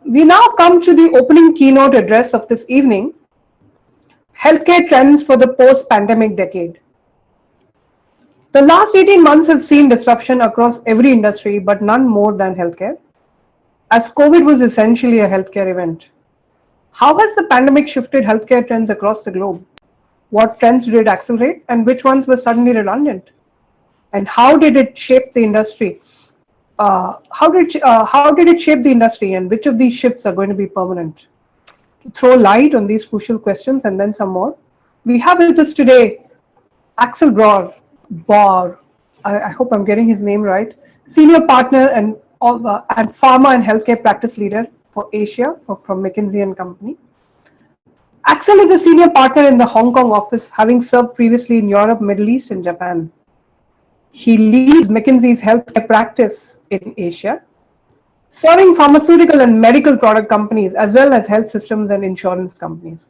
We now come to the opening keynote address of this evening, Healthcare Trends for the Post-Pandemic Decade. The last 18 months have seen disruption across every industry, but none more than healthcare, as COVID was essentially a healthcare event. How has the pandemic shifted healthcare trends across the globe? What trends did it accelerate, and which ones were suddenly redundant? And how did it shape the industry? How did it shape the industry, and which of these shifts are going to be permanent? To throw light on these crucial questions and then some more, we have with us today Axel Baur. I hope I'm getting his name right. Senior partner and pharma and healthcare practice leader for Asia from Mckinsey and Company. Axel is a senior partner in the Hong Kong office, having served previously in Europe, Middle East, and Japan. He leads McKinsey's healthcare practice in Asia, serving pharmaceutical and medical product companies as well as health systems and insurance companies.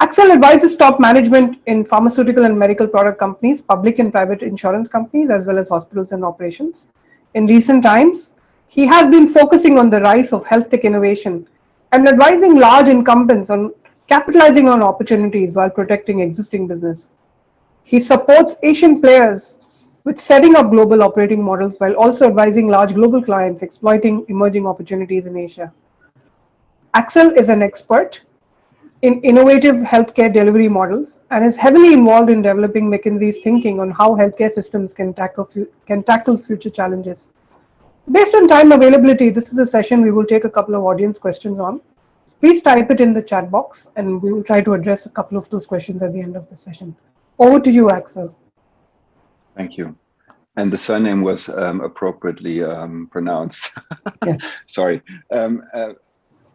Axel advises top management in pharmaceutical and medical product companies, public and private insurance companies, as well as hospitals and operations. In recent times, he has been focusing on the rise of health tech innovation and advising large incumbents on capitalizing on opportunities while protecting existing business. He supports Asian players with setting up global operating models while also advising large global clients exploiting emerging opportunities in Asia. Axel is an expert in innovative healthcare delivery models and is heavily involved in developing McKinsey's thinking on how healthcare systems can tackle future challenges. Based on time availability, this is a session we will take a couple of audience questions on. Please type it in the chat box and we will try to address a couple of those questions at the end of the session. Over to you, Axel. Thank you. And the surname was appropriately pronounced. Yeah. Sorry.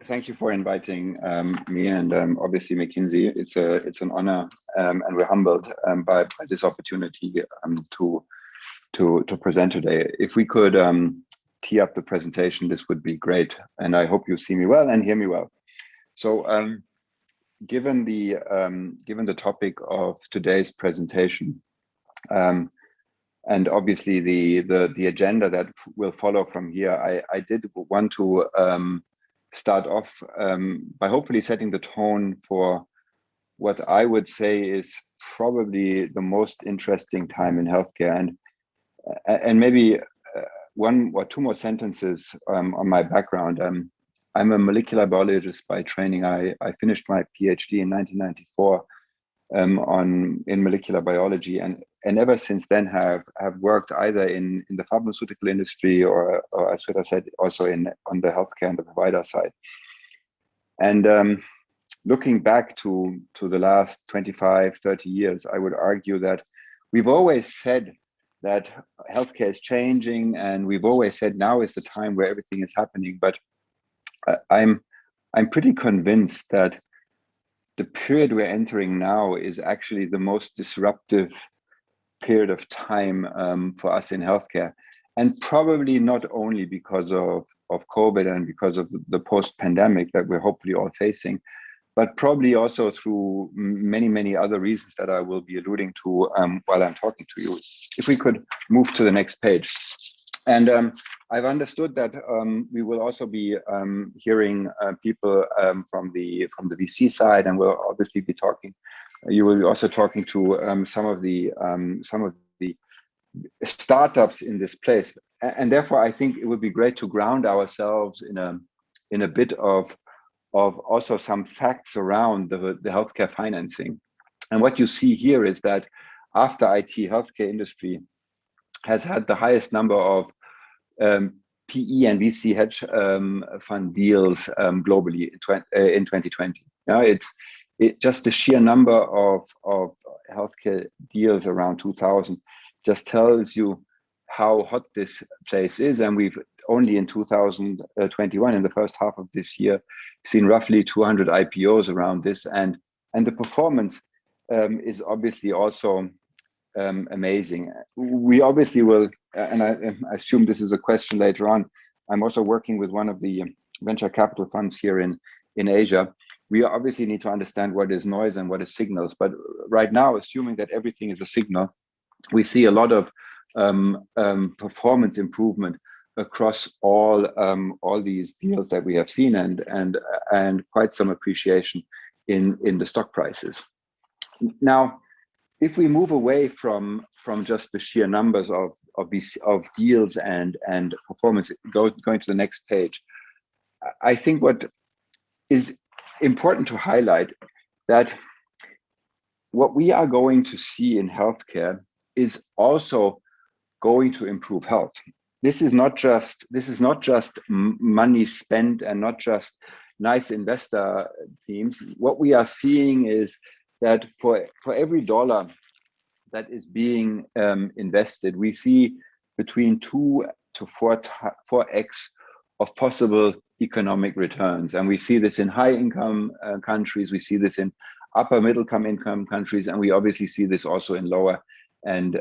Thank you for inviting me and obviously McKinsey. It's an honor and we're humbled by this opportunity to present today. If we could key up the presentation, this would be great. And I hope you see me well and hear me well. So given the topic of today's presentation, and obviously the agenda that will follow from here, I did want to start off by hopefully setting the tone for what I would say is probably the most interesting time in healthcare, and maybe one or two more sentences on my background. I'm a molecular biologist by training. I finished my PhD in 1994 in molecular biology, and ever since then have worked either in the pharmaceutical industry or I should have said also on the healthcare and the provider side. And looking back to the last 25, 30 years, I would argue that we've always said that healthcare is changing, and we've always said now is the time where everything is happening. But I'm pretty convinced that the period we're entering now is actually the most disruptive period of time for us in healthcare, and probably not only because of COVID and because of the post-pandemic that we're hopefully all facing, but probably also through many other reasons that I will be alluding to while I'm talking to you. If we could move to the next page. And I've understood that we will also be hearing people from the VC side, and we'll obviously be talking. You will be also talking to some of the startups in this place, and therefore I think it would be great to ground ourselves in a bit of also some facts around the healthcare financing. And what you see here is that after IT, healthcare industry has had the highest number of PE and VC hedge fund deals globally in 2020. Now it's just the sheer number of healthcare deals around 2000 just tells you how hot this place is. And we've only in 2021, in the first half of this year, seen roughly 200 IPOs around this, and the performance is obviously also amazing. We obviously will, and I assume this is a question later on. I'm also working with one of the venture capital funds here in Asia. We obviously need to understand what is noise and what is signals. But right now, assuming that everything is a signal, we see a lot of performance improvement across all these deals that we have seen, and quite some appreciation in the stock prices. Now, if we move away from just the sheer numbers of deals and performance, going to the next page, I think what is important to highlight that what we are going to see in healthcare is also going to improve health. This is not just money spent and not just nice investor themes. What we are seeing is that for every dollar that is being invested, we see between 2 to 4x of possible economic returns. And we see this in high income countries, we see this in upper middle income countries, and we obviously see this also in lower and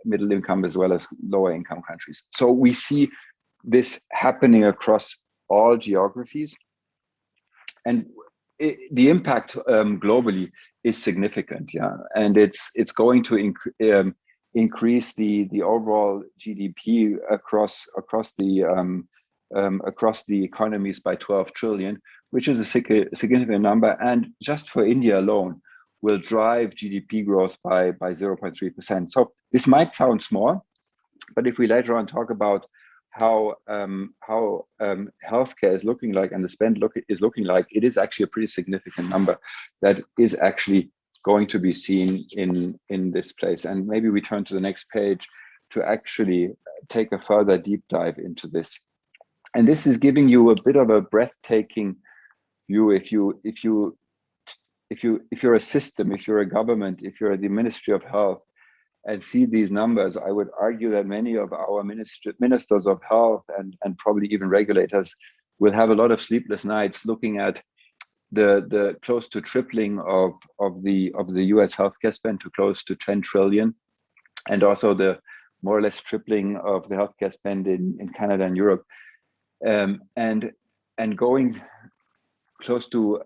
middle income as well as lower income countries. So we see this happening across all geographies, and the impact globally is significant, and it's going to increase the overall GDP across the economies by 12 trillion, which is a significant number, and just for India alone will drive GDP growth by 0.3%. So this might sound small, but if we later on talk about how healthcare is looking like and the spend is looking like, it is actually a pretty significant number that is actually going to be seen in this place. And maybe we turn to the next page to actually take a further deep dive into this. And this is giving you a bit of a breathtaking view. If you're a system, if you're a government, if you're the Ministry of Health, and see these numbers, I would argue that many of our ministers of health and probably even regulators will have a lot of sleepless nights looking at the close to tripling of the US healthcare spend to close to 10 trillion, and also the more or less tripling of the healthcare spend in Canada and Europe, and going close to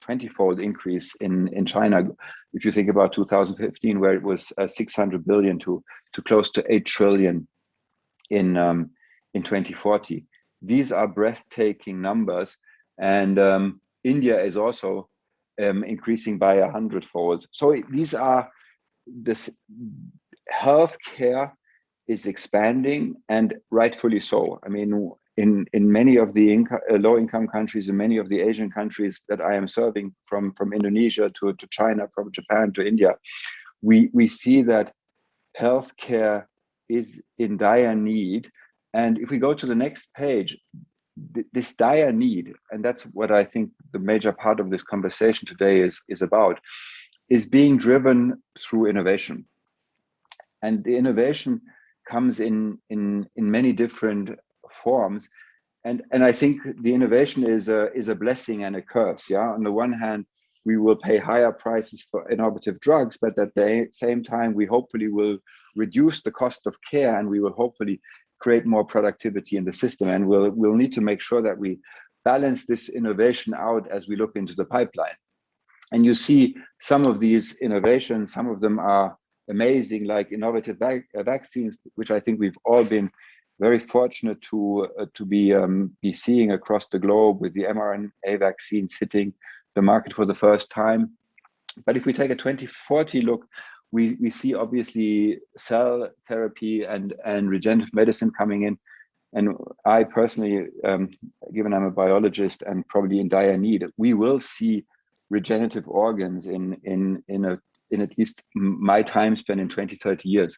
20-fold increase in China. If you think about 2015, where it was 600 billion to close to 8 trillion in 2040. These are breathtaking numbers, and India is also increasing by 100-fold. So these are this healthcare is expanding, and rightfully so. I mean, in many of the low-income countries, in many of the Asian countries that I am serving, from Indonesia to China, from Japan to India, we see that healthcare is in dire need. And if we go to the next page, this dire need, and that's what I think the major part of this conversation today is about, is being driven through innovation. And the innovation comes in many different forms, and I think the innovation is a blessing and a curse. On the one hand, we will pay higher prices for innovative drugs, but at the same time, we hopefully will reduce the cost of care, and we will hopefully create more productivity in the system. And we'll need to make sure that we balance this innovation out as we look into the pipeline. And you see some of these innovations, some of them are amazing, like innovative vaccines, which I think we've all been very fortunate to be seeing across the globe, with the mRNA vaccines hitting the market for the first time. But if we take a 2040 look, we see obviously cell therapy and regenerative medicine coming in. And I personally, given I'm a biologist and probably in dire need, we will see regenerative organs in at least my time span in 20, 30 years.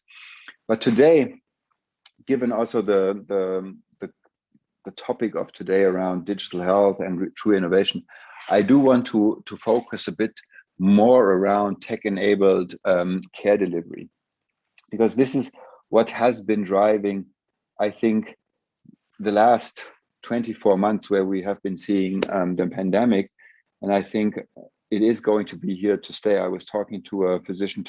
But today, given also the topic of today around digital health and true innovation, I do want to focus a bit more around tech-enabled care delivery, because this is what has been driving, I think, the last 24 months, where we have been seeing the pandemic. And I think it is going to be here to stay. I was talking to a physician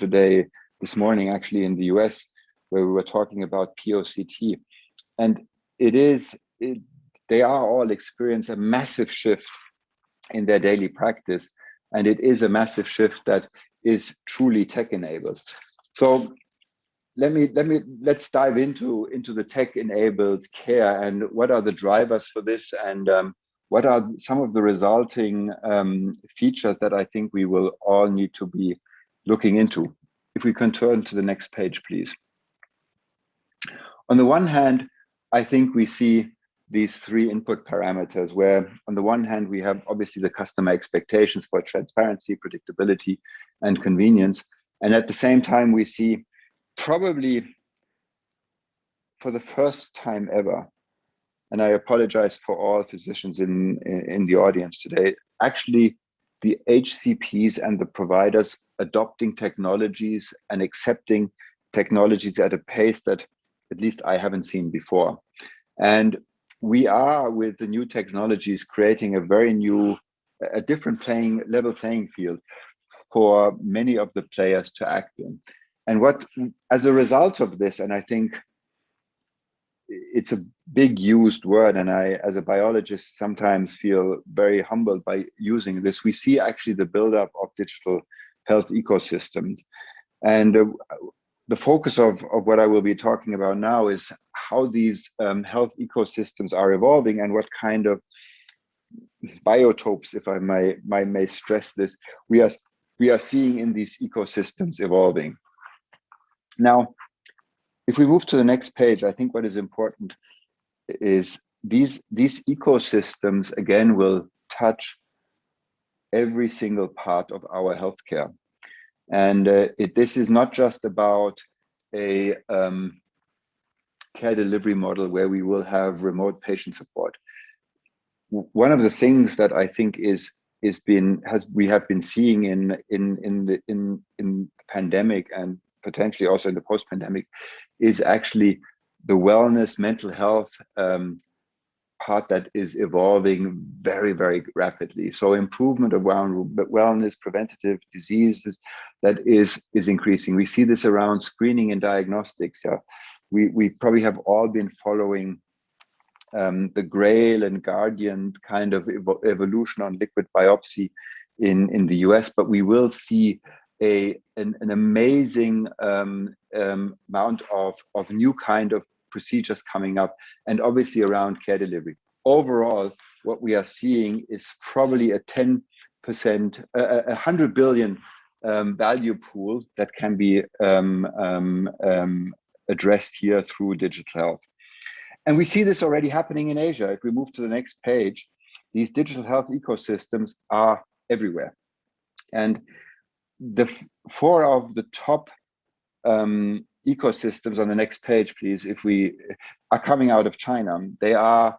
this morning, actually in the US, where we were talking about POCT. And they are all experiencing a massive shift in their daily practice. And it is a massive shift that is truly tech-enabled. So let's dive into the tech-enabled care and what are the drivers for this, and what are some of the resulting features that I think we will all need to be looking into. If we can turn to the next page, please. On the one hand, I think we see these three input parameters where on the one hand, we have obviously the customer expectations for transparency, predictability, and convenience. And at the same time, we see probably for the first time ever, and I apologize for all physicians in the audience today, actually the HCPs and the providers adopting technologies and accepting technologies at a pace that at least I haven't seen before. And we are, with the new technologies, creating a very new, a different level playing field for many of the players to act in. And what, as a result of this, and I think it's a big used word, and I, as a biologist, sometimes feel very humbled by using this, we see actually the buildup of digital health ecosystems. And the focus of what I will be talking about now is how these health ecosystems are evolving and what kind of biotopes, if I may stress this, we are seeing in these ecosystems evolving. Now, if we move to the next page, I think what is important is these ecosystems, again, will touch every single part of our healthcare. And this is not just about a care delivery model where we will have remote patient support. One of the things that I think we have been seeing in the pandemic and potentially also in the post-pandemic is actually the wellness, mental health part that is evolving very, very rapidly. So improvement of wellness, preventative diseases, that is increasing. We see this around screening and diagnostics. Yeah. We probably have all been following the Grail and Guardian kind of evolution on liquid biopsy in the US, but we will see an amazing amount of new kind of procedures coming up, and obviously around care delivery. Overall, what we are seeing is probably a 10%, 100 billion value pool that can be addressed here through digital health. And we see this already happening in Asia. If we move to the next page, these digital health ecosystems are everywhere. And the four of the top ecosystems on the next page, please, if we are coming out of China. They are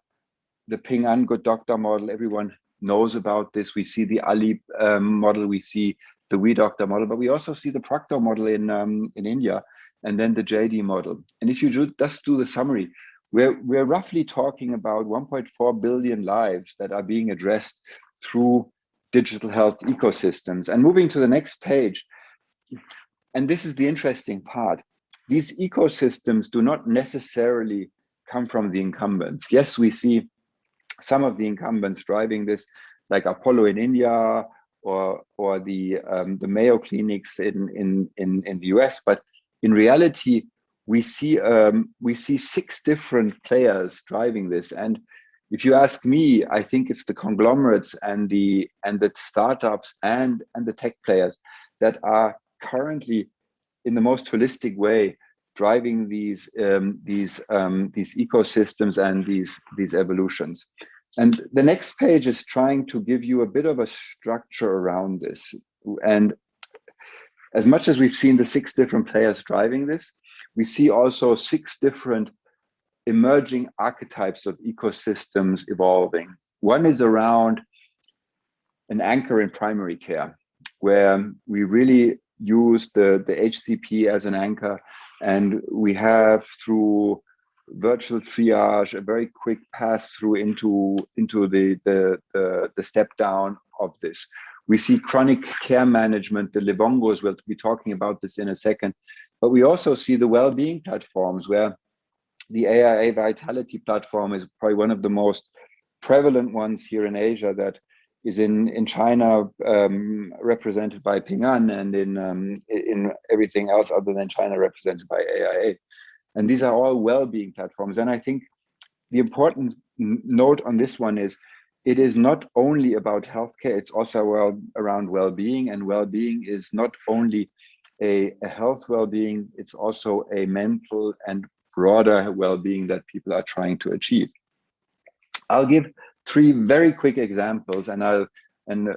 the Ping An Good Doctor model. Everyone knows about this. We see the Ali model, we see the We Doctor model, but we also see the Proctor model in India, and then the JD model. And if you just do the summary, we're roughly talking about 1.4 billion lives that are being addressed through digital health ecosystems. And moving to the next page, and this is the interesting part, these ecosystems do not necessarily come from the incumbents. Yes, we see some of the incumbents driving this, like Apollo in India or the Mayo clinics in the US, but in reality, we see 6 different players driving this. And if you ask me, I think it's the conglomerates and the startups and the tech players that are currently in the most holistic way driving these ecosystems and these evolutions. And the next page is trying to give you a bit of a structure around this. And as much as we've seen the 6 different players driving this, we see also 6 different emerging archetypes of ecosystems evolving. One is around an anchor in primary care, where we really use the HCP as an anchor, and we have, through virtual triage, a very quick pass through into the step down of this. We see chronic care management, the Livongos, we'll be talking about this in a second, but we also see the well-being platforms, where the AIA Vitality platform is probably one of the most prevalent ones here in Asia that is in China, represented by Ping An, and in everything else other than China represented by AIA. And these are all well-being platforms. And I think the important note on this one is it is not only about healthcare, it's also around well-being, and well-being is not only a health well-being, it's also a mental and broader well-being that people are trying to achieve. I'll give 3 very quick examples, and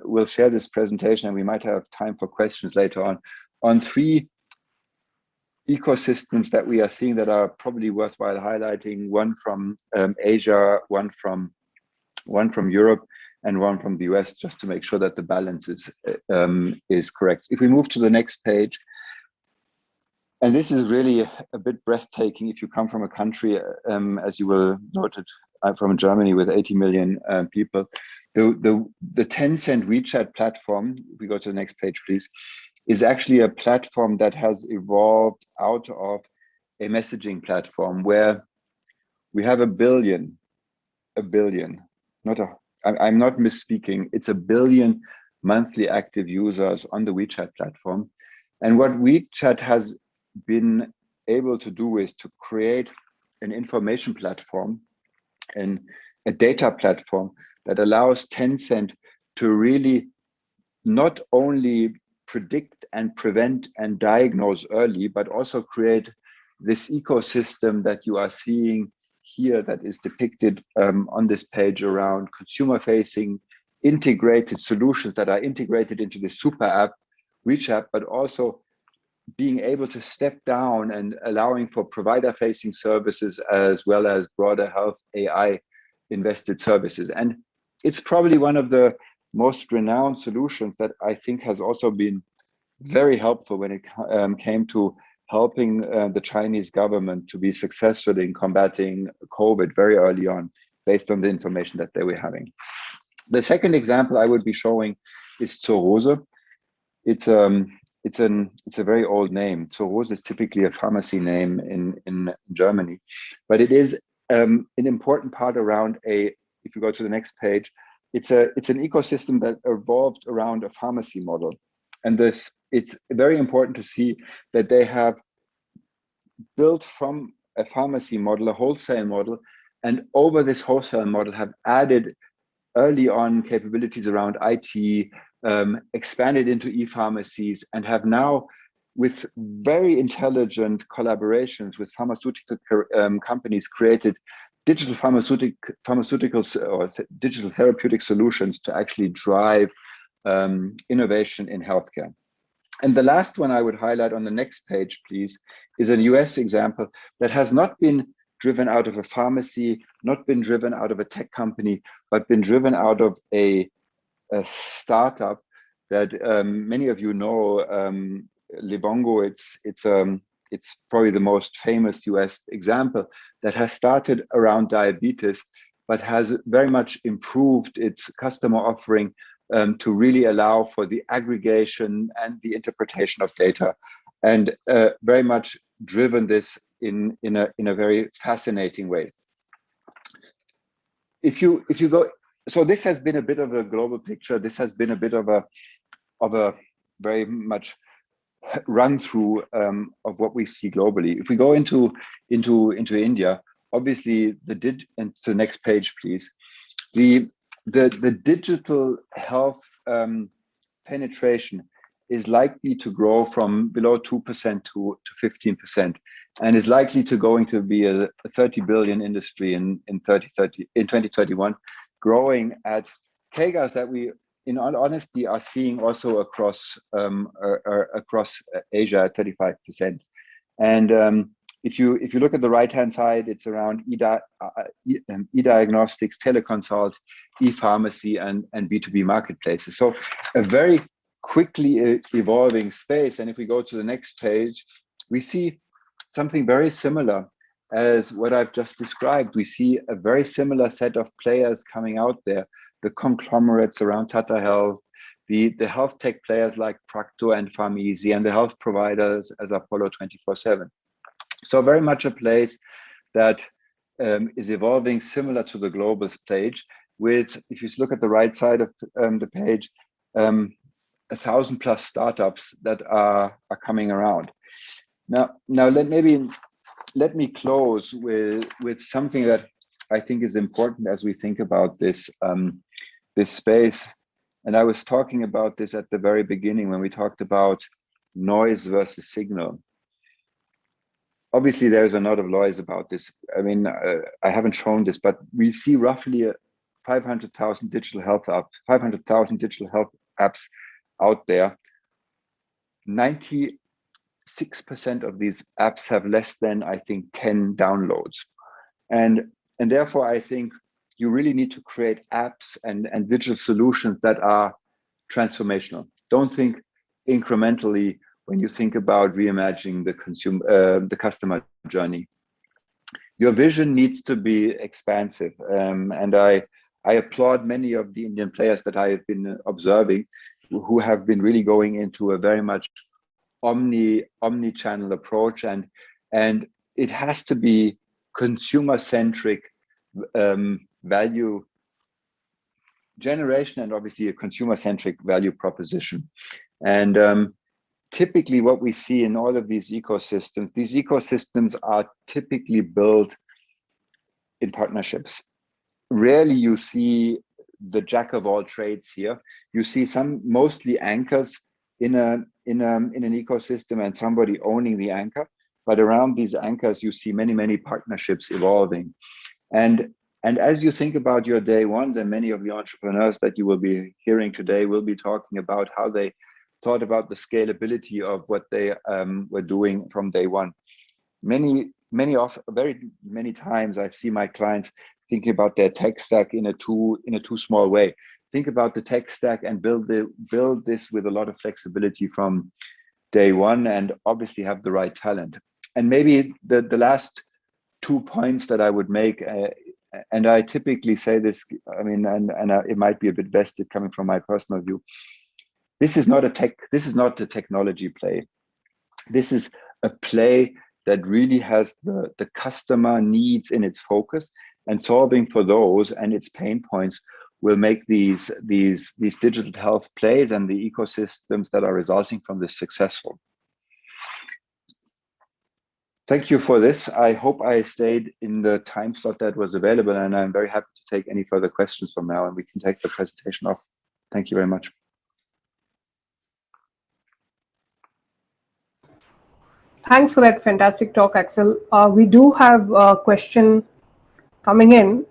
we'll share this presentation, and we might have time for questions later on 3 ecosystems that we are seeing that are probably worthwhile highlighting. One from Asia, one from Europe, and one from the US, just to make sure that the balance is correct. If we move to the next page, and this is really a bit breathtaking if you come from a country, as you will noted, I'm from Germany with 80 million people. The Tencent Wechat platform, if we go to the next page, please, is actually a platform that has evolved out of a messaging platform where we have a billion, I'm not misspeaking, it's 1 billion monthly active users on the Wechat platform. And what Wechat has been able to do is to create an information platform and a data platform that allows Tencent to really not only predict and prevent and diagnose early, but also create this ecosystem that you are seeing here that is depicted on this page around consumer-facing integrated solutions that are integrated into the super app Wechat, but also being able to step down and allowing for provider-facing services as well as broader health AI invested services. And it's probably one of the most renowned solutions that I think has also been very helpful when it came to helping the Chinese government to be successful in combating COVID very early on, based on the information that they were having. The second example I would be showing is Zorose. It's a very old name. Zorose is typically a pharmacy name in Germany, but it is an important part around if you go to the next page, it's an ecosystem that evolved around a pharmacy model. And it's very important to see that they have built from a pharmacy model, a wholesale model, and over this wholesale model have added early on capabilities around IT, expanded into e-pharmacies, and have now, with very intelligent collaborations with pharmaceutical companies, created digital pharmaceuticals or digital therapeutic solutions to actually drive innovation in healthcare. And the last one I would highlight on the next page, please, is a US example that has not been driven out of a pharmacy, not been driven out of a tech company, but been driven out of a startup that many of you know, Livongo. It's probably the most famous US example that has started around diabetes, but has very much improved its customer offering to really allow for the aggregation and the interpretation of data, and very much driven this in a very fascinating way. If you go, so this has been a bit of a global picture. This has been a bit of a very much run through of what we see globally. If we go into India, obviously and to the next page, please. The digital health penetration is likely to grow from below 2% to 15%, and is likely to be a 30 billion industry in 2031, growing at CAGRs that we, in all honesty, are seeing also across Asia at 35%. And if you look at the right-hand side, it's around e-diagnostics, teleconsult, e-pharmacy, and B2B marketplaces. So a very quickly evolving space. And if we go to the next page, we see something very similar as what I've just described. We see a very similar set of players coming out there, the conglomerates around Tata Health, the health tech players like Practo and Pharmeasy, and the health providers as Apollo 24/7. So very much a place that is evolving similar to the global stage. with, if you look at the right side of the page, 1,000+ startups that are coming around. Now let me close with something that I think is important as we think about this this space. And I was talking about this at the very beginning when we talked about noise versus signal. Obviously, there's a lot of noise about this. I mean, I haven't shown this, but we see roughly 500,000 digital health apps, 500,000 digital health apps out there. 96% of these apps have less than, I think, 10 downloads. And therefore, I think you really need to create apps and digital solutions that are transformational. Don't think incrementally when you think about reimagining the customer journey. Your vision needs to be expansive, and I applaud many of the Indian players that I have been observing, who have been really going into a very much omni-channel approach, and it has to be consumer-centric value generation, and obviously a consumer-centric value proposition. And typically what we see in all of these ecosystems are typically built in partnerships. Rarely you see the jack of all trades here. You see some mostly anchors in an ecosystem and somebody owning the anchor, but around these anchors you see many partnerships evolving. And as you think about your day ones, and many of the entrepreneurs that you will be hearing today will be talking about how they thought about the scalability of what they were doing from day one. Very many times I see my clients thinking about their tech stack in a too small way. Think about the tech stack and build this with a lot of flexibility from day one, and obviously have the right talent. And maybe the last 2 points that I would make, and I typically say this, I mean, and it might be a bit vested coming from my personal view. This is not a technology play. This is a play that really has the customer needs in its focus, and solving for those and its pain points will make these digital health plays and the ecosystems that are resulting from this successful. Thank you for this. I hope I stayed in the time slot that was available, and I'm very happy to take any further questions from now, and we can take the presentation off. Thank you very much. Thanks for that fantastic talk, Axel. We do have a question coming in.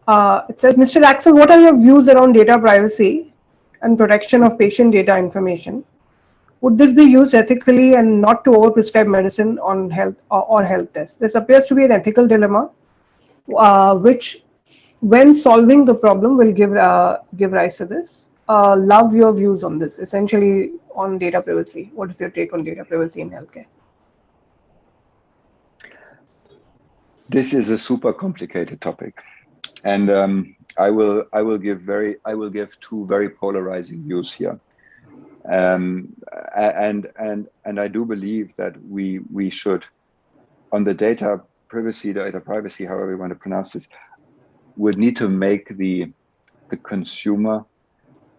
It says, Mr. Axel, what are your views around data privacy and protection of patient data information? Would this be used ethically and not to overprescribe medicine on health or health tests? This appears to be an ethical dilemma, which, when solving the problem, will give rise to this. Love your views on this, essentially on data privacy. What is your take on data privacy in healthcare? This is a super complicated topic, and I will give two very polarizing views here. And I do believe that we should, on the data privacy, however you want to pronounce this, would need to make the consumer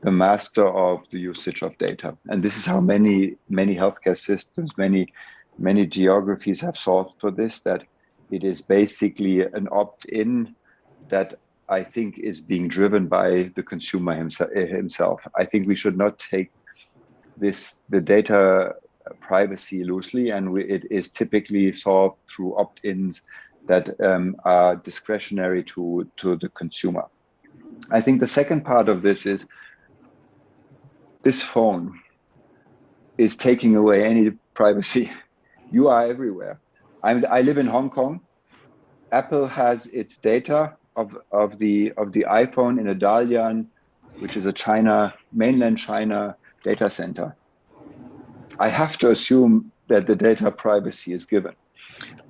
the master of the usage of data. And this is how many healthcare systems, many geographies have solved for this, that it is basically an opt-in that I think is being driven by the consumer himself. I think we should not take the data privacy loosely, and it is typically solved through opt-ins that are discretionary to the consumer. I think the second part of this is this phone is taking away any privacy. You are everywhere. I live in Hong Kong. Apple has its data of the iPhone in a Dalian, which is a mainland China data center. I have to assume that the data privacy is given.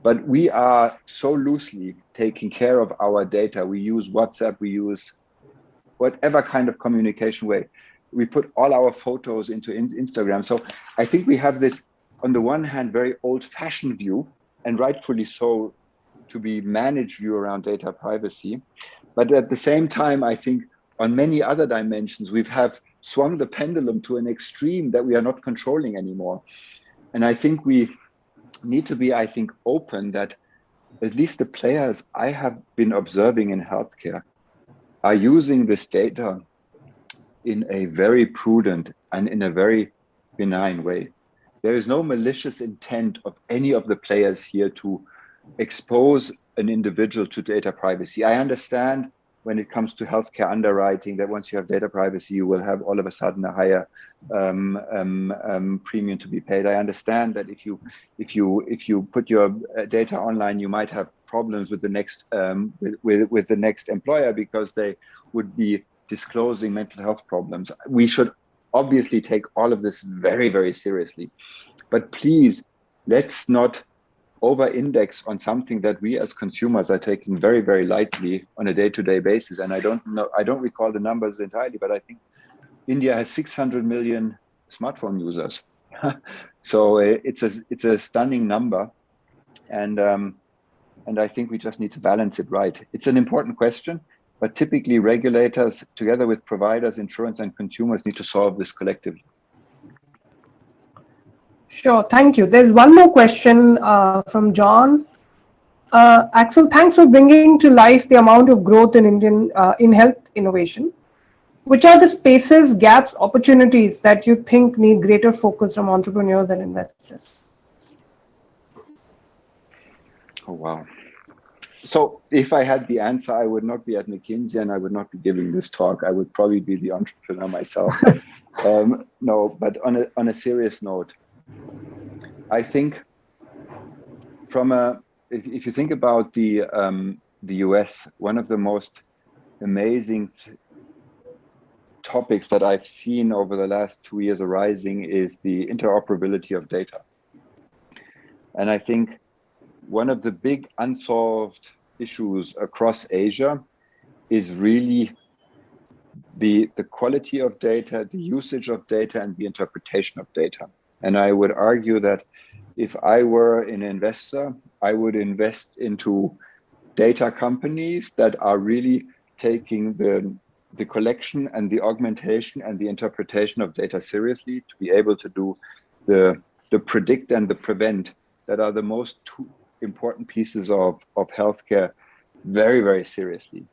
But we are so loosely taking care of our data. We use WhatsApp, we use whatever kind of communication way. We put all our photos into Instagram. So I think we have this, on the one hand, very old-fashioned view, and rightfully so, to be managed view around data privacy. But at the same time, I think on many other dimensions, we have swung the pendulum to an extreme that we are not controlling anymore. And I think we need to be, I think, open that at least the players I have been observing in healthcare are using this data in a very prudent and in a very benign way. There is no malicious intent of any of the players here to expose an individual to data privacy. I understand when it comes to healthcare underwriting that once you have data privacy, you will have all of a sudden a higher premium to be paid. I understand that if you put your data online, you might have problems with the next with the next employer because they would be disclosing mental health problems. We should obviously take all of this very, very seriously, but please let's not over-index on something that we as consumers are taking very, very lightly on a day-to-day basis. And I don't recall the numbers entirely, but I think India has 600 million smartphone users. So it's a stunning number, and I think we just need to balance it right. It's an important question, but typically regulators, together with providers, insurance, and consumers, need to solve this collectively. Sure, thank you. There's one more question from John. Axel, thanks for bringing to life the amount of growth in Indian in health innovation. Which are the spaces, gaps, opportunities that you think need greater focus from entrepreneurs and investors? Oh, wow. So if I had the answer, I would not be at McKinsey and I would not be giving this talk. I would probably be the entrepreneur myself. No, but on a serious note, I think if you think about the US, one of the most amazing topics that I've seen over the last 2 years arising is the interoperability of data. And I think one of the big unsolved issues across Asia is really the quality of data, the usage of data, and the interpretation of data. And I would argue that if I were an investor, I would invest into data companies that are really taking the collection and the augmentation and the interpretation of data seriously, to be able to do the predict and the prevent that are the most two important pieces of healthcare very, very seriously.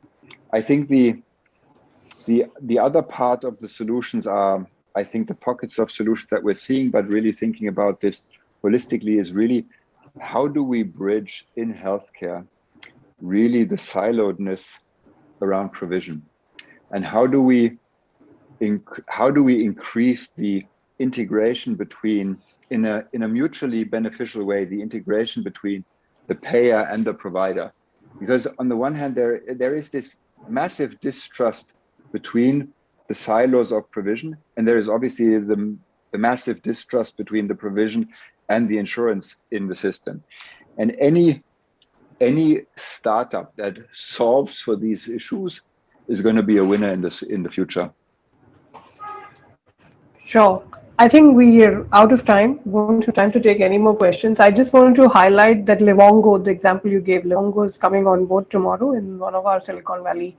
I think the other part of the solutions are, I think the pockets of solutions that we're seeing, but really thinking about this holistically is really how do we bridge in healthcare really the siloedness around provision? And how do we increase the integration between, in a mutually beneficial way, the integration between the payer and the provider? Because on the one hand, there is this massive distrust between the silos of provision, and there is obviously the massive distrust between the provision and the insurance in the system. And any startup that solves for these issues is going to be a winner in the future. Sure. I think we are out of time. We won't have time to take any more questions. I just wanted to highlight that Livongo, the example you gave, Livongo is coming on board tomorrow in one of our Silicon Valley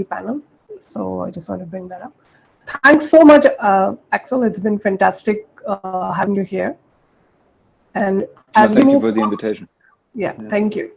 panel. So I just want to bring that up. Thanks so much, Axel. It's been fantastic having you here. And thank you for the invitation. Yeah, thank you.